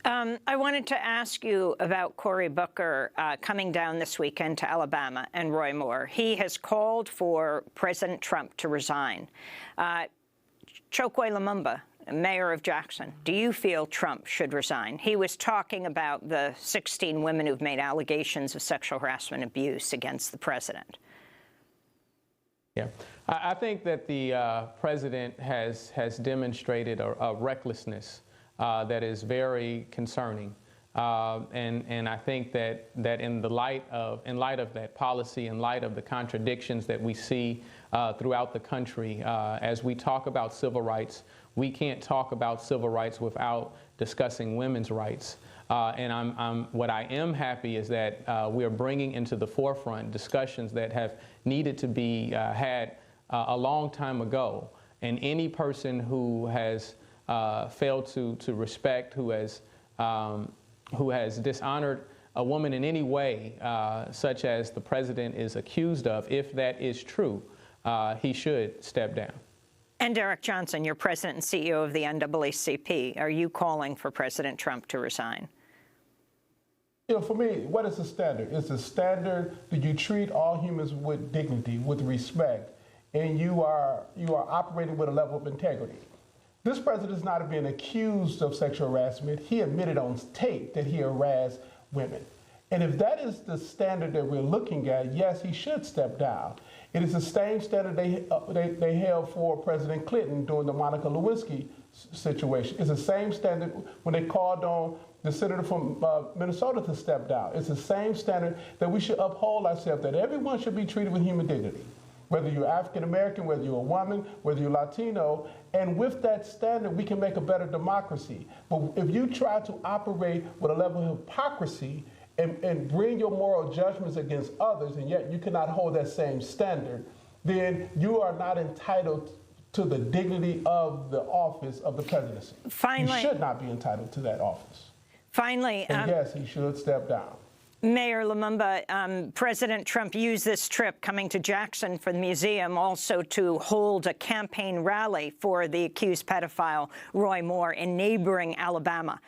I wanted to ask you about Cory Booker coming down this weekend to Alabama and Roy Moore. He has called for President Trump to resign. Chokwe Lumumba, mayor of Jackson, do you feel Trump should resign? He was talking about the 16 women who've made allegations of sexual harassment and abuse against the president. Yeah, I think that the president has demonstrated a recklessness that is very concerning, and I think that in light of that policy, in light of the contradictions that we see throughout the country, as we talk about civil rights, we can't talk about civil rights without discussing women's rights. And what I am happy is that we are bringing into the forefront discussions that have needed to be had a long time ago. And any person who has failed to respect, who has dishonored a woman in any way, such as the president is accused of, if that is true, he should step down. And Derek Johnson, you're president and CEO of the NAACP. Are you calling for President Trump to resign? You know, for me, what is the standard? It's the standard that you treat all humans with dignity, with respect, and you are operating with a level of integrity. This president is not being accused of sexual harassment. He admitted on tape that he harassed women. And if that is the standard that we're looking at, yes, he should step down. It is the same standard they held for President Clinton during the Monica Lewinsky situation. It's the same standard when they called on the senator from Minnesota to step down. It's the same standard that we should uphold ourselves, that everyone should be treated with human dignity, whether you're African-American, whether you're a woman, whether you're Latino. And with that standard, we can make a better democracy. But if you try to operate with a level of hypocrisy and bring your moral judgments against others, and yet you cannot hold that same standard, then you are not entitled to the dignity of the office of the presidency. Finally, you should not be entitled to that office. Finally, and yes, he should step down. Mayor Lumumba, President Trump used this trip coming to Jackson for the museum also to hold a campaign rally for the accused pedophile Roy Moore in neighboring Alabama.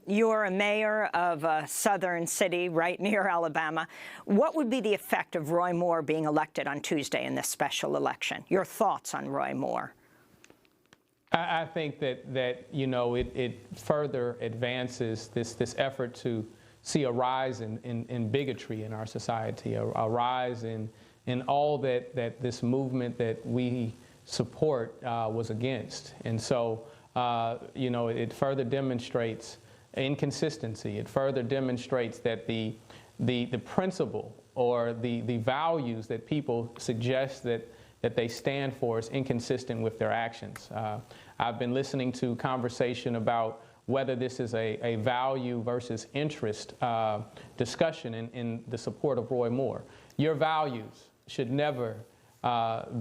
You're a mayor of a southern city right near Alabama. What would be the effect of Roy Moore being elected on Tuesday in this special election? Your thoughts on Roy Moore? I think that you know, it further advances this effort to see a rise in bigotry in our society, a rise in all that this movement that we support was against. And so, you know, it further demonstrates inconsistency. It further demonstrates that the principle or the values that people suggest that they stand for is inconsistent with their actions. I've been listening to conversation about whether this is a value versus interest discussion in the support of Roy Moore. Your values should never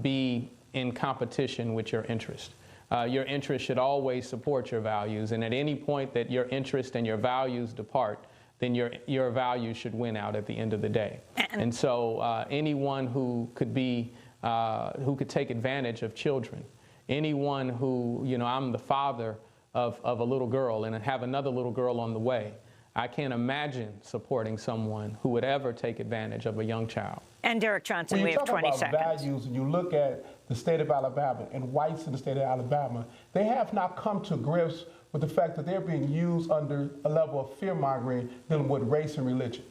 be in competition with your interest. Your interest should always support your values, and at any point that your interest and your values depart, then your values should win out at the end of the day. And so anyone who could take advantage of children, anyone who, you know, I'm the father of a little girl and have another little girl on the way. I can't imagine supporting someone who would ever take advantage of a young child. And Derek Johnson, we have 20 seconds. When you talk about values and you look at the state of Alabama and whites in the state of Alabama, they have not come to grips with the fact that they're being used under a level of fear-mongering dealing with race and religion.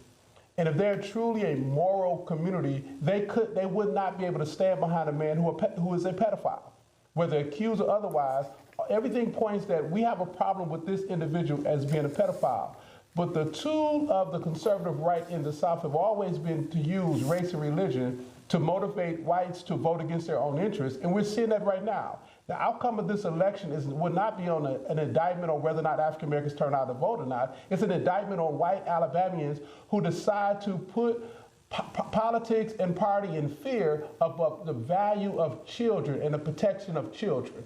And if they're truly a moral community, they would not be able to stand behind a man who is a pedophile, whether accused or otherwise. Everything points that we have a problem with this individual as being a pedophile. But the tool of the conservative right in the South have always been to use race and religion to motivate whites to vote against their own interests, and we're seeing that right now. The outcome of this election would not be on an indictment on whether or not African Americans turn out to vote or not. It's an indictment on white Alabamians who decide to put politics and party in fear above the value of children and the protection of children.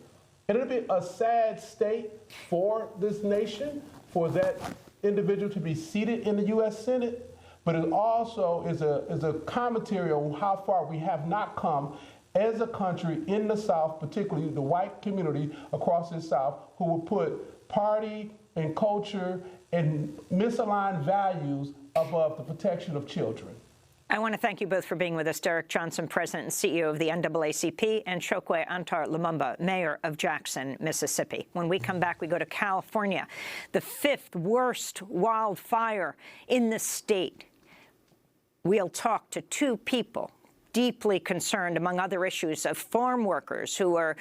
And it'll be a sad state for this nation, for that individual to be seated in the U.S. Senate, but it also is a commentary on how far we have not come as a country in the South, particularly the white community across the South, who will put party and culture and misaligned values above the protection of children. I want to thank you both for being with us. Derek Johnson, President and CEO of the NAACP, and Chokwe Antar Lumumba, Mayor of Jackson, Mississippi. When we come back, we go to California, the 5th worst wildfire in the state. We'll talk to 2 people deeply concerned, among other issues, of farm workers who are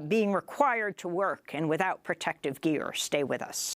being required to work and without protective gear. Stay with us.